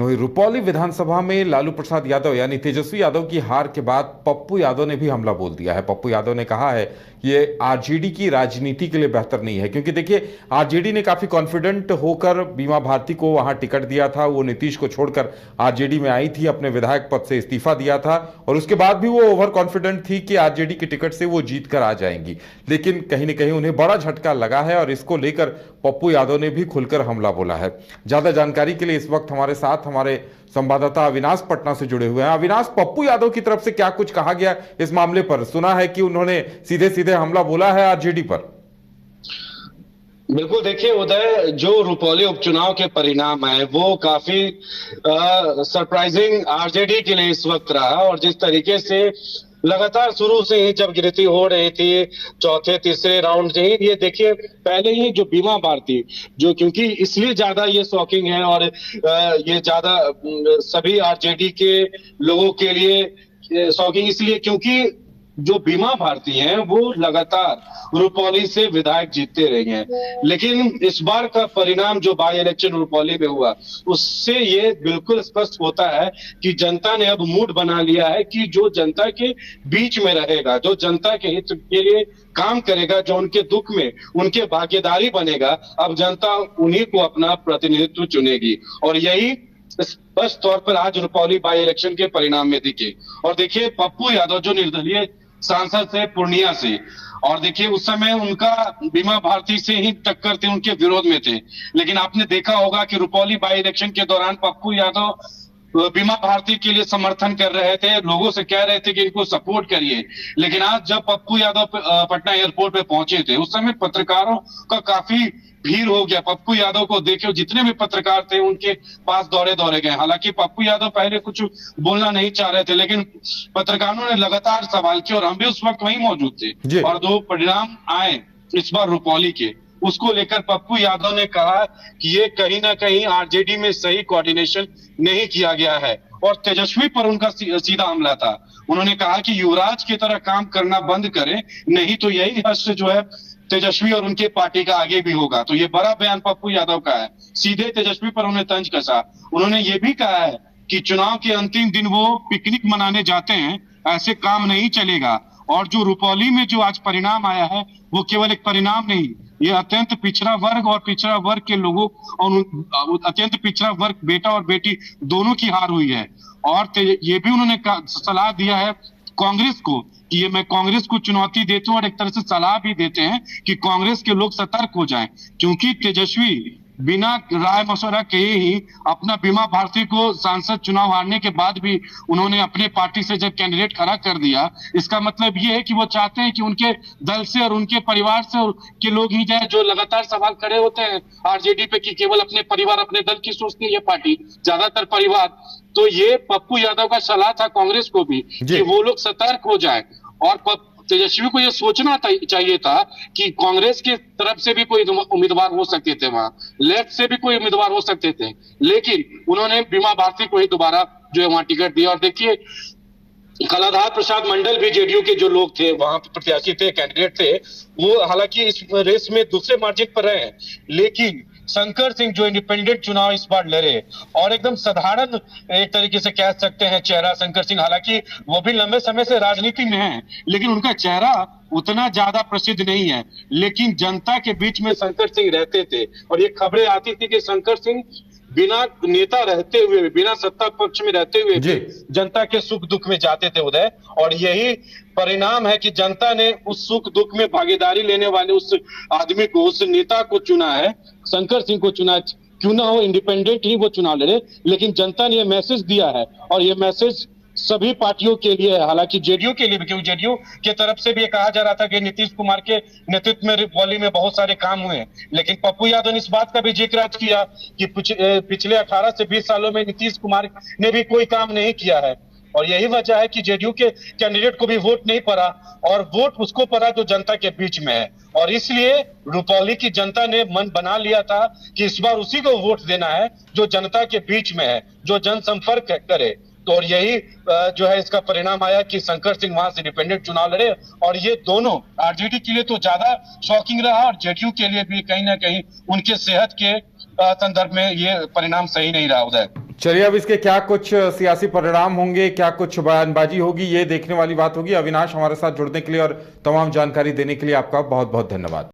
वहीं रुपौली विधानसभा में लालू प्रसाद यादव यानी तेजस्वी यादव की हार के बाद पप्पू यादव ने भी हमला बोल दिया है। पप्पू यादव ने कहा है कि ये आरजेडी की राजनीति के लिए बेहतर नहीं है, क्योंकि देखिए आरजेडी ने काफी कॉन्फिडेंट होकर बीमा भारती को वहां टिकट दिया था। वो नीतीश को छोड़कर आरजेडी में आई थी, अपने विधायक पद से इस्तीफा दिया था और उसके बाद भी वो ओवर कॉन्फिडेंट थी कि आरजेडी की टिकट से वो जीत कर आ जाएंगी। लेकिन कहीं ना कहीं उन्हें बड़ा झटका लगा है और इसको लेकर पप्पू यादव ने भी खुलकर हमला बोला है। ज्यादा जानकारी के लिए इस वक्त हमारे साथ हमारे संवाददाता अविनाश पटना से जुड़े हुए हैं। अविनाश, पप्पू यादव की तरफ से क्या कुछ कहा गया इस मामले पर? सुना है कि उन्होंने सीधे सीधे हमला बोला है आरजेडी पर। बिल्कुल, देखिए उदय, जो रुपौली उपचुनाव के परिणाम है वो काफी सरप्राइजिंग आरजेडी के लिए इस वक्त रहा। और जिस तरीके से लगातार शुरू से ही जब गिनती हो रही थी चौथे तीसरे राउंड से ही, ये देखिए पहले ही जो बीमा भारती, जो क्योंकि इसलिए ज्यादा ये शॉकिंग है और ये ज्यादा सभी आरजेडी के लोगों के लिए शॉकिंग इसलिए क्योंकि जो बीमा भारती हैं वो लगातार रुपौली से विधायक जीतते रहे हैं। लेकिन इस बार का परिणाम जो बाई इलेक्शन रुपौली में हुआ उससे ये बिल्कुल स्पष्ट होता है कि जनता ने अब मूड बना लिया है कि जो जनता के बीच में रहेगा, जो जनता के हित के लिए काम करेगा, जो उनके दुख में उनके भागीदारी बनेगा, अब जनता उन्हीं को अपना प्रतिनिधित्व चुनेगी। और यही स्पष्ट तौर पर आज रुपौली बाई इलेक्शन के परिणाम में दिखे। और देखिए पप्पू यादव जो निर्दलीय सांसद थे पूर्णिया से, और देखिए उस समय उनका बीमा भारती से ही टक्कर थे, उनके विरोध में थे। लेकिन आपने देखा होगा कि रुपौली बाई इलेक्शन के दौरान पप्पू यादव बीमा भारती के लिए समर्थन कर रहे थे, लोगों से कह रहे थे कि इनको सपोर्ट करिए। लेकिन आज जब पप्पू यादव पटना एयरपोर्ट पे पहुंचे थे उस समय पत्रकारों का काफी भीड़ हो गया। पप्पू यादव को देखो, जितने भी पत्रकार थे उनके पास दौड़े दौड़े गए। हालांकि पप्पू यादव पहले कुछ बोलना नहीं चाह रहे थे, लेकिन पत्रकारों ने लगातार सवाल किए और हम भी उस वक्त वहीं मौजूद थे। और दो परिणाम आए इस बार रुपौली के, उसको लेकर पप्पू यादव ने कहा कि ये कहीं ना कहीं आरजेडी में सही कोऑर्डिनेशन नहीं किया गया है और तेजस्वी पर उनका सीधा हमला था। उन्होंने कहा कि युवराज की तरह काम करना बंद करें, नहीं तो यही हश्र जो है तेजस्वी और उनके पार्टी का आगे भी होगा। तो ये बड़ा बयान पप्पू यादव का है, सीधे तेजस्वी पर उन्हें तंज कसा। उन्होंने ये भी कहा है कि चुनाव के अंतिम दिन वो पिकनिक मनाने जाते हैं, ऐसे काम नहीं चलेगा। और जो रुपौली में जो आज परिणाम आया है वो केवल एक परिणाम नहीं, ये अत्यंत पिछड़ा वर्ग और पिछड़ा वर्ग के लोगों और अत्यंत पिछड़ा वर्ग बेटा और बेटी दोनों की हार हुई है। और ये भी उन्होंने सलाह दिया है कांग्रेस को कि ये मैं कांग्रेस को चुनौती देता हूं और एक तरह से सलाह भी देते हैं कि कांग्रेस के लोग सतर्क हो जाएं, क्योंकि तेजस्वी बिना राय मशवरा के ही अपना बीमा भारती को सांसद चुनाव हारने के बाद भी उन्होंने अपने पार्टी से जब कैंडिडेट खड़ा कर दिया, इसका मतलब ये है कि वो चाहते हैं कि उनके दल से और उनके परिवार से के लोग ही जाए। जो लगातार सवाल खड़े होते हैं आरजेडी पे कि केवल अपने परिवार अपने दल की सोचती है ये पार्टी, ज्यादातर परिवार, तो ये पप्पू यादव का सलाह था कांग्रेस को भी कि वो लोग सतर्क हो जाए। और तेजस्वी को ये सोचना चाहिए था कि कांग्रेस की तरफ से भी कोई उम्मीदवार हो सकते थे, वहां लेफ्ट से भी कोई उम्मीदवार हो सकते थे, लेकिन उन्होंने बीमा भारती को ही दोबारा जो है वहां टिकट दिया। और देखिए कलाधार प्रसाद मंडल भी जेडीयू के जो लोग थे, वहां प्रत्याशी थे, कैंडिडेट थे, वो हालांकि इस रेस में दूसरे मार्जिन पर रहे हैं, लेकिन शंकर सिंह जो इंडिपेंडेंट चुनाव इस बार लड़े और एकदम साधारण एक तरीके से कह सकते हैं चेहरा शंकर सिंह, हालांकि वो भी लंबे समय से राजनीति में हैं, लेकिन उनका चेहरा उतना ज्यादा प्रसिद्ध नहीं है, लेकिन जनता के बीच में शंकर सिंह रहते थे। और ये खबरें आती थी कि शंकर सिंह बिना नेता रहते हुए, बिना सत्ता पक्ष में रहते हुए भी जनता के सुख दुख में जाते थे उदय। और यही परिणाम है कि जनता ने उस सुख दुख में भागीदारी लेने वाले उस आदमी को, उस नेता को चुना है, शंकर सिंह को चुना। क्यों ना हो इंडिपेंडेंट ही वो चुनाव लड़े, लेकिन जनता ने ये मैसेज दिया है और ये मैसेज सभी पार्टियों के लिए है, हालांकि जेडीयू के लिए भी, क्योंकि जेडीयू के तरफ से भी कहा जा रहा था कि नीतीश कुमार के नेतृत्व में रुपौली में बहुत सारे काम हुए हैं। लेकिन पप्पू यादव ने इस बात का भी जिक्र आज किया कि पिछले 18 से 20 सालों में नीतीश कुमार ने भी कोई काम नहीं किया है। और यही वजह है कि जेडीयू के कैंडिडेट को भी वोट नहीं पड़ा और वोट उसको पड़ा जो जनता के बीच में है। और इसलिए रुपौली की जनता ने मन बना लिया था कि इस बार उसी को वोट देना है जो जनता के बीच में है, जो जनसंपर्क करे। तो और यही जो है इसका परिणाम आया कि शंकर सिंह वहां से इंडिपेंडेंट चुनाव लड़े। और ये दोनों आरजेडी के लिए तो ज्यादा शॉकिंग रहा और जेडीयू के लिए भी कहीं ना कहीं उनके सेहत के संदर्भ में ये परिणाम सही नहीं रहा उदय। चलिए, अब इसके क्या कुछ सियासी परिणाम होंगे, क्या कुछ बयानबाजी होगी, ये देखने वाली बात होगी। अविनाश, हमारे साथ जुड़ने के लिए और तमाम जानकारी देने के लिए आपका बहुत बहुत धन्यवाद।